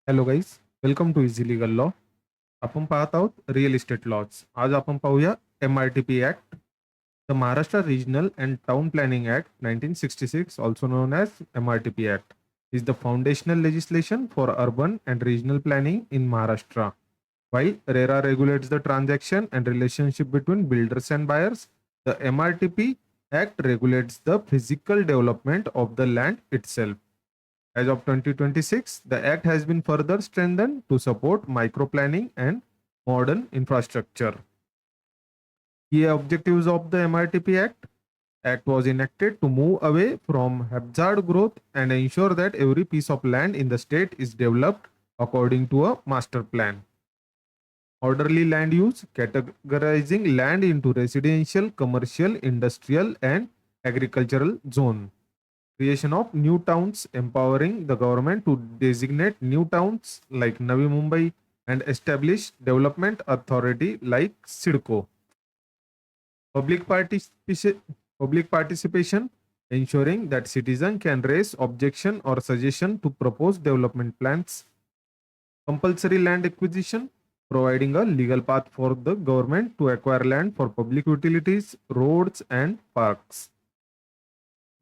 Hello guys, welcome to Easy Legal Law. आपण पाहत आहोत रिअल इस्टेट लॉज. आज आपण पाहूया MRTP act. The Maharashtra regional and town planning act 1966, also known as MRTP act, is the foundational legislation for urban and regional planning in Maharashtra. While RERA regulates the transaction and relationship between builders and buyers, the MRTP Act regulates the physical development of the land itself. As of 2026, the Act has been further strengthened to support microplanning and modern infrastructure. Key objectives of the MRTP Act was enacted to move away from haphazard growth and ensure that every piece of land in the state is developed according to a master plan. Orderly land use, categorizing land into residential, commercial, industrial, and agricultural zone. Creation of new towns, empowering the government to designate new towns like Navi Mumbai and establish development authority like SIDCO. Public participation, public participation, ensuring that citizen can raise objection or suggestion to proposed development plans. Compulsory land acquisition, providing a legal path for the government to acquire land for public utilities, roads, and parks.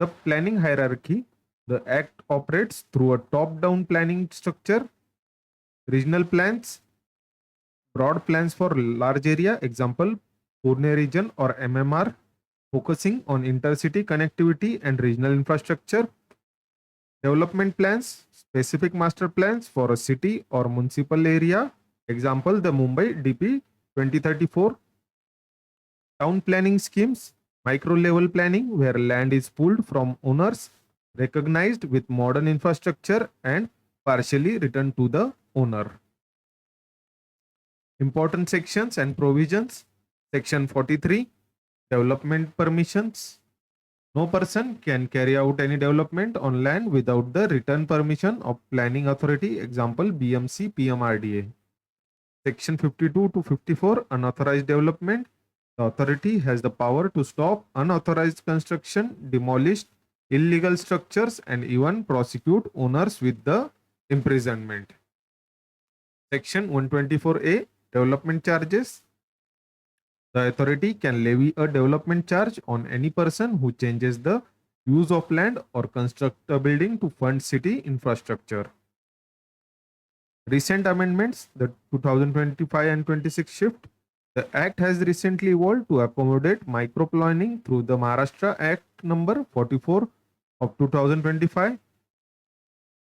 The planning hierarchy, the Act operates through a top down planning structure. Regional plans, broad plans for large area, example, Pune region or MMR, focusing on intercity connectivity and regional infrastructure. Development plans, specific master plans for a city or municipal area, example, the Mumbai DP 2034. Town planning schemes, micro level planning, where land is pulled from owners, recognized with modern infrastructure, and partially returned to the owner. Important sections and provisions. Section 43, development permissions. No person can carry out any development on land without the written permission of planning authority, example BMC, PMRDA. Section 52 to 54, unauthorized development. The authority has the power to stop unauthorized construction, demolish illegal structures, and even prosecute owners with the imprisonment. Section 124A, development charges. The authority can levy a development charge on any person who changes the use of land or construct a building to fund city infrastructure. Recent amendments, the 2025 and 26 shift, the Act has recently evolved to accommodate microplanning through the Maharashtra Act number 44 of 2025.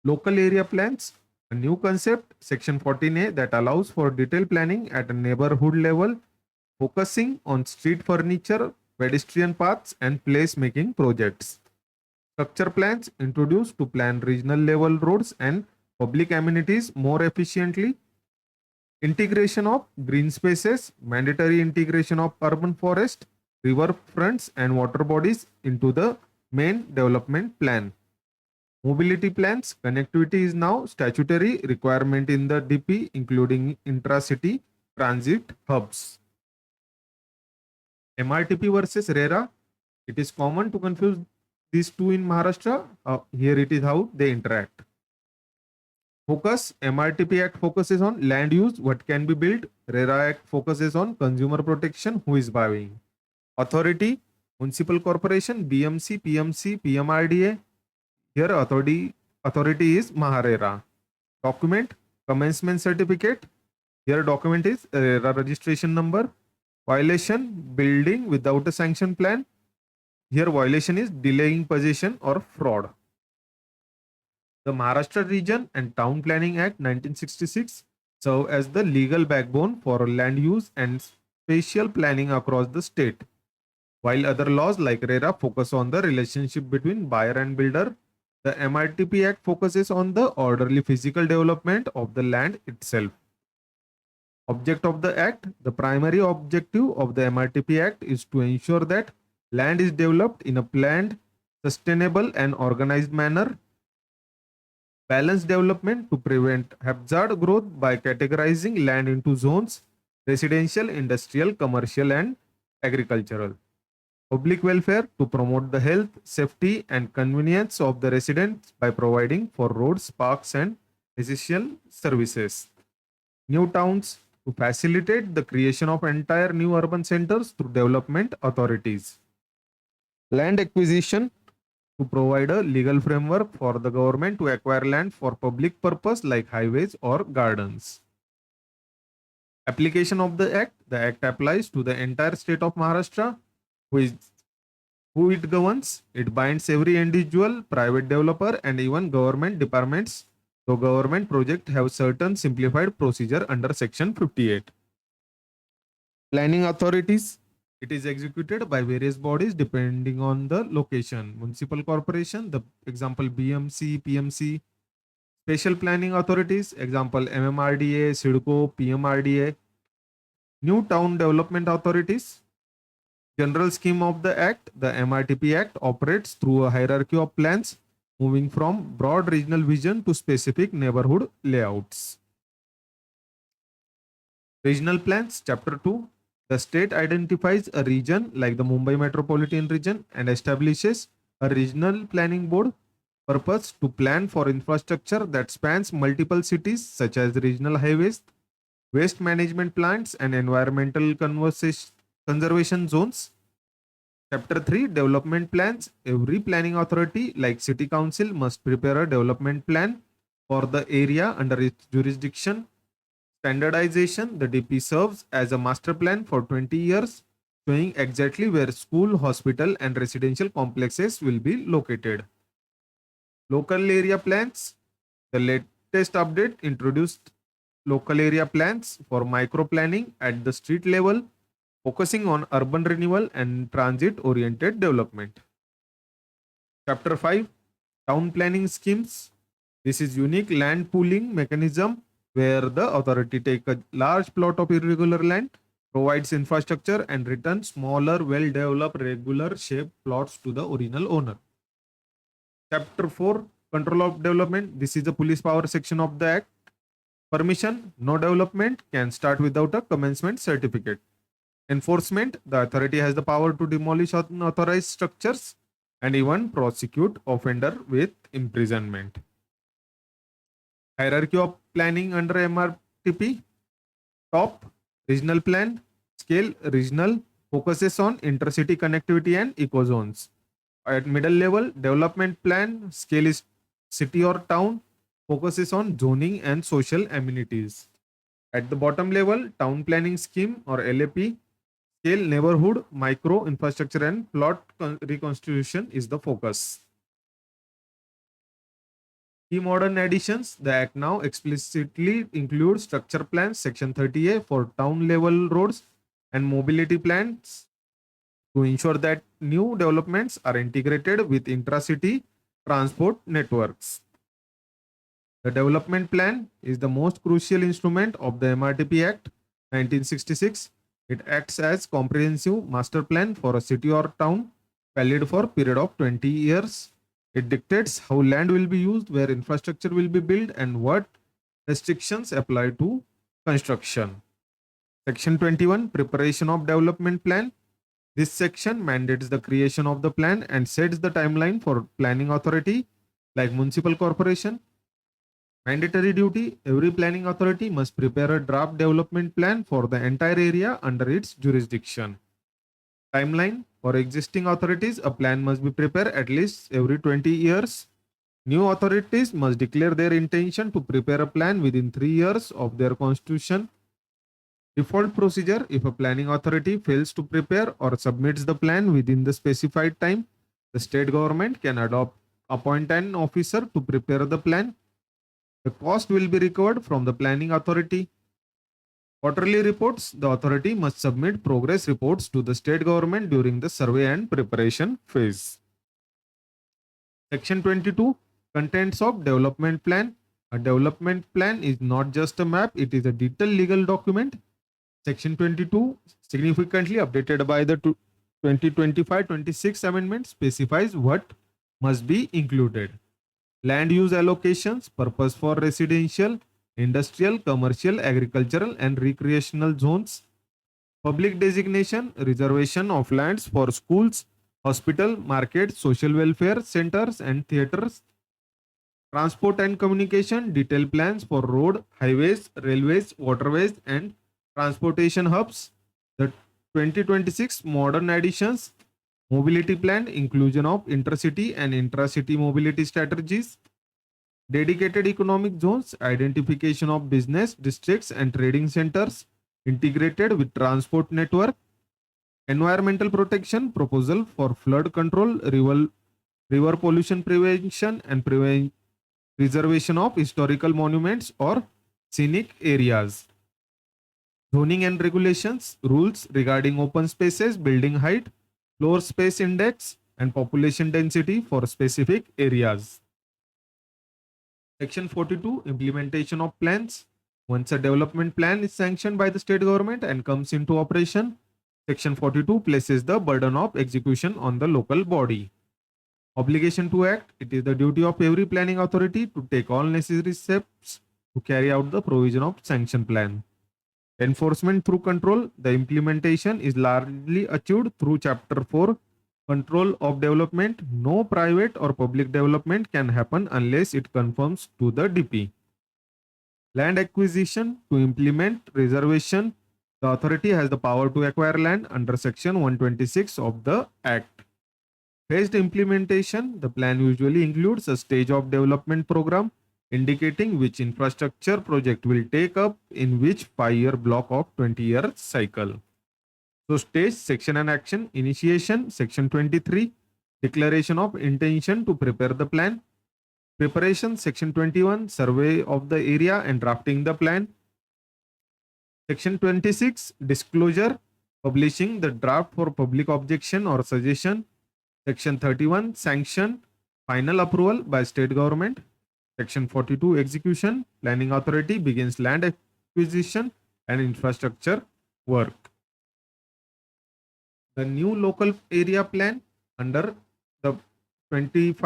Local area plans, a new concept, section 14A, that allows for detailed planning at a neighborhood level, focusing on street furniture, pedestrian paths, and place-making projects. Structure plans introduced to plan regional level roads and public amenities more efficiently. Integration of green spaces, mandatory integration of urban forest, river fronts, and water bodies into the main development plan. Mobility plans, connectivity is now statutory requirement in the DP, including intra-city transit hubs. MRTP versus RERA, it is common to confuse these two in Maharashtra. Here it is how they interact. Focus, MRTP Act focuses on land use, what can be built. RERA Act focuses on consumer protection, who is buying. Authority, municipal corporation, BMC, PMC, PMRDA. Here authority is Maharera. Document, commencement certificate. Here document is RERA registration number. Violation, building without a sanction plan. Here violation is delaying possession or fraud. The Maharashtra Region and Town Planning Act 1966 serve as the legal backbone for land use and spatial planning across the state. While other laws like RERA focus on the relationship between buyer and builder, the MRTP Act focuses on the orderly physical development of the land itself. Object of the Act, the primary objective of the MRTP Act is to ensure that land is developed in a planned, sustainable, and organized manner. Balanced development to prevent haphazard growth by categorizing land into zones: residential, industrial, commercial, and agricultural. Public welfare to promote the health, safety, and convenience of the residents by providing for roads, parks, and essential services. New towns to facilitate the creation of entire new urban centers through development authorities. Land acquisition to provide a legal framework for the government to acquire land for public purpose like highways or gardens. Application of the Act. The Act applies to the entire state of Maharashtra, who is who it governs. It binds every individual, private developer, and even government departments. So government project have certain simplified procedure under Section 58. Planning authorities. It is executed by various bodies depending on the location. Municipal corporation, the example BMC, PMC. Special planning authorities, example MMRDA, SIDCO, PMRDA. New town development authorities. General scheme of the Act, the MRTP Act operates through a hierarchy of plans moving from broad regional vision to specific neighborhood layouts. Regional plans, Chapter 2. The state identifies a region like the Mumbai metropolitan region and establishes a regional planning board purpose to plan for infrastructure that spans multiple cities such as regional highways, waste management plants, and environmental conservation zones. Chapter 3. Development plans. Every planning authority like city council must prepare a development plan for the area under its jurisdiction. Standardization. The DP serves as a master plan for 20 years, showing exactly where school, hospital, and residential complexes will be located. Local area plans. The latest update introduced local area plans for micro planning at the street level, focusing on urban renewal and transit oriented development. Chapter 5. Town planning schemes. This is unique land pooling mechanism where the authority take a large plot of irregular land, provides infrastructure, and returns smaller, well-developed, regular shaped plots to the original owner. Chapter 4. Control of development. This is the police power section of the Act. Permission. No development can start without a commencement certificate. Enforcement. The authority has the power to demolish unauthorized structures and even prosecute offender with imprisonment. Hierarchy of planning under MRTP. Top, regional plan. Scale, regional, focuses on intercity connectivity and ecozones. At middle level, development plan. Scale is city or town, focuses on zoning and social amenities. At the bottom level, town planning scheme or LAP. Scale, neighborhood, micro, infrastructure, and plot reconstitution is the focus. Key modern additions. The Act now explicitly includes structure plans, Section 30A, for town level roads and mobility plans to ensure that new developments are integrated with intracity transport networks. The development plan is the most crucial instrument of the MRTP Act 1966. It acts as comprehensive master plan for a city or town valid for a period of 20 years. It dictates how land will be used, where infrastructure will be built, and what restrictions apply to construction. Section 21. Preparation of development plan. This section mandates the creation of the plan and sets the timeline for planning authority like municipal corporation. Mandatory duty. Every planning authority must prepare a draft development plan for the entire area under its jurisdiction. Timeline. For existing authorities, a plan must be prepared at least every 20 years. New authorities must declare their intention to prepare a plan within 3 years of their constitution. Default procedure. If a planning authority fails to prepare or submits the plan within the specified time, the state government can appoint an officer to prepare the plan. The cost will be recovered from the planning authority. Quarterly reports. The authority must submit progress reports to the state government during the survey and preparation phase. Section 22. Contents of development plan. A development plan is not just a map, it is a detailed legal document. Section 22, significantly updated by the 2025-26 amendment, specifies what must be included. Land use allocations, purpose for residential, industrial, commercial, agricultural, and recreational zones. Public designation, reservation of lands for schools, hospital, markets, social welfare centers, and theaters. Transport and communication, detailed plans for road, highways, railways, waterways, and transportation hubs. The 2026 modern additions, mobility plan, inclusion of intercity and intracity mobility strategies, dedicated economic zones, identification of business districts and trading centers integrated with transport network, environmental protection proposal for flood control, river pollution prevention, and preservation of historical monuments or scenic areas. Zoning and regulations, rules regarding open spaces, building height, floor space index, and population density for specific areas. Section 42, implementation of plans. Once a development plan is sanctioned by the state government and comes into operation, Section 42 places the burden of execution on the local body. Obligation to act. It is the duty of every planning authority to take all necessary steps to carry out the provision of sanction plan. Enforcement through control. The implementation is largely achieved through Chapter 4, Control of Development. No private or public development can happen unless it conforms to the DP. Land acquisition. To implement reservation, the authority has the power to acquire land under Section 126 of the Act. Phased implementation. The plan usually includes a stage of development program indicating which infrastructure project will take up in which 5-year block of 20-year cycle. So stage, section and action. Initiation, Section 23. Declaration of intention to prepare the plan. Preparation, Section 21. Survey of the area and drafting the plan. Section 26. Disclosure. Publishing the draft for public objection or suggestion. Section 31. Sanction. Final approval by state government. Section 42. Execution. Planning authority begins land acquisition and infrastructure work. The new local area plan under the 25-26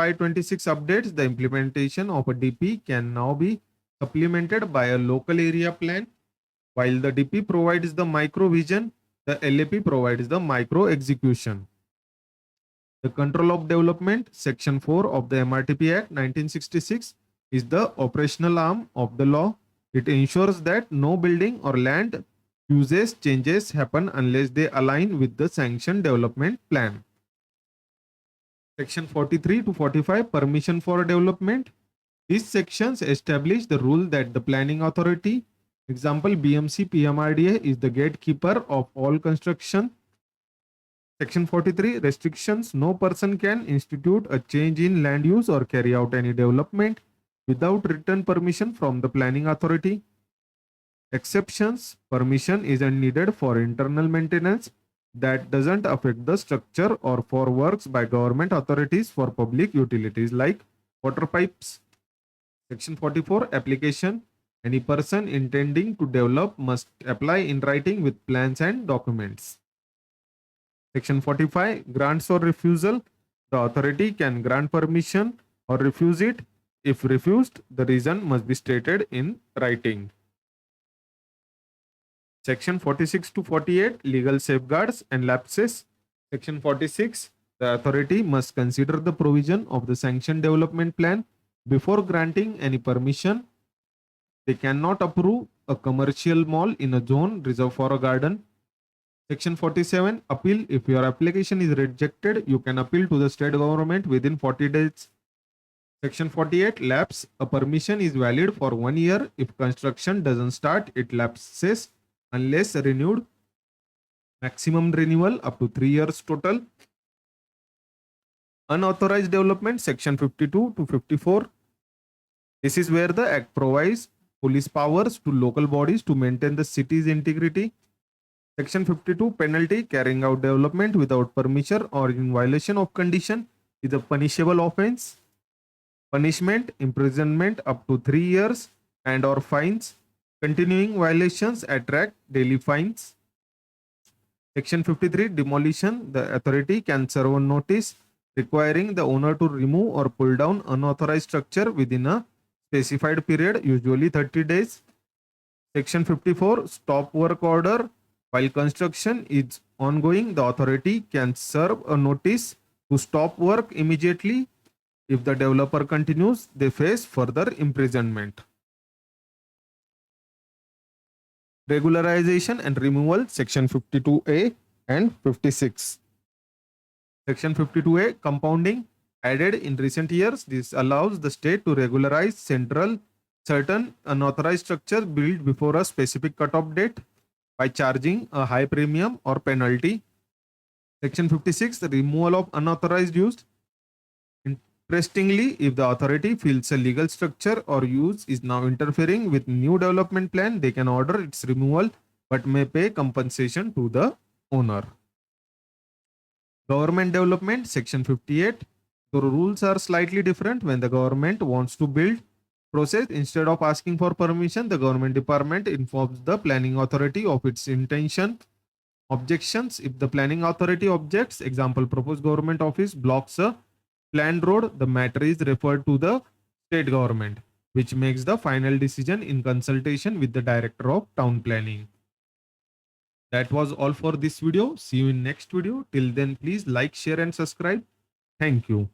updates, the implementation of a DP can now be supplemented by a local area plan. While the DP provides the micro vision, the LAP provides the micro execution. The control of development, Section 4 of the Mrtp Act 1966, is the operational arm of the law. It ensures that no building or land uses changes happen unless they align with the sanctioned development plan. Section 43 to 45, permission for development. These sections establish the rule that the planning authority, example BMC PMRDA, is the gatekeeper of all construction. Section 43, restrictions. No person can institute a change in land use or carry out any development without written permission from the planning authority. Exceptions. Permission is needed for internal maintenance that doesn't affect the structure or for works by government authorities for public utilities like water pipes. Section 44, application. Any person intending to develop must apply in writing with plans and documents. Section 45, grants or refusal. The authority can grant permission or refuse it. If refused, the reason must be stated in writing. Section 46 to 48, legal safeguards and lapses. Section 46, the authority must consider the provision of the sanctioned development plan before granting any permission. They cannot approve a commercial mall in a zone reserved for a garden. Section 47, appeal. If your application is rejected, you can appeal to the state government within 40 days. Section 48, lapse. A permission is valid for 1 year. If construction doesn't start, it lapses unless renewed. Maximum renewal up to 3 years total. Unauthorized development, Section 52 to 54. This is where the Act provides police powers to local bodies to maintain the city's integrity. Section 52, penalty. Carrying out development without permission or in violation of condition is a punishable offense. Punishment, imprisonment up to 3 years and or fines. Continuing violations attract daily fines. Section 53, demolition. The authority can serve a notice requiring the owner to remove or pull down unauthorized structure within a specified period, usually 30 days. Section 54, stop work order. While construction is ongoing, the authority can serve a notice to stop work immediately If the developer continues, they face further imprisonment. Regularization and removal, Section 52A and 56. Section 52A, compounding, added in recent years. This allows the state to regularize certain unauthorized structures built before a specific cutoff date by charging a high premium or penalty. Section 56, the removal of unauthorized use. Interestingly, if the authority feels a legal structure or use is now interfering with new development plan, they can order its removal but may pay compensation to the owner. Government development, Section 58. The rules are slightly different when the government wants to build process. Instead of asking for permission, the government department informs the planning authority of its intention. Objections, if the planning authority objects, example, proposed government office blocks a planned road, the matter is referred to the state government, which makes the final decision in consultation with the director of town planning. That was all for this video. See you in next video. Till then, please like, share and subscribe. Thank you.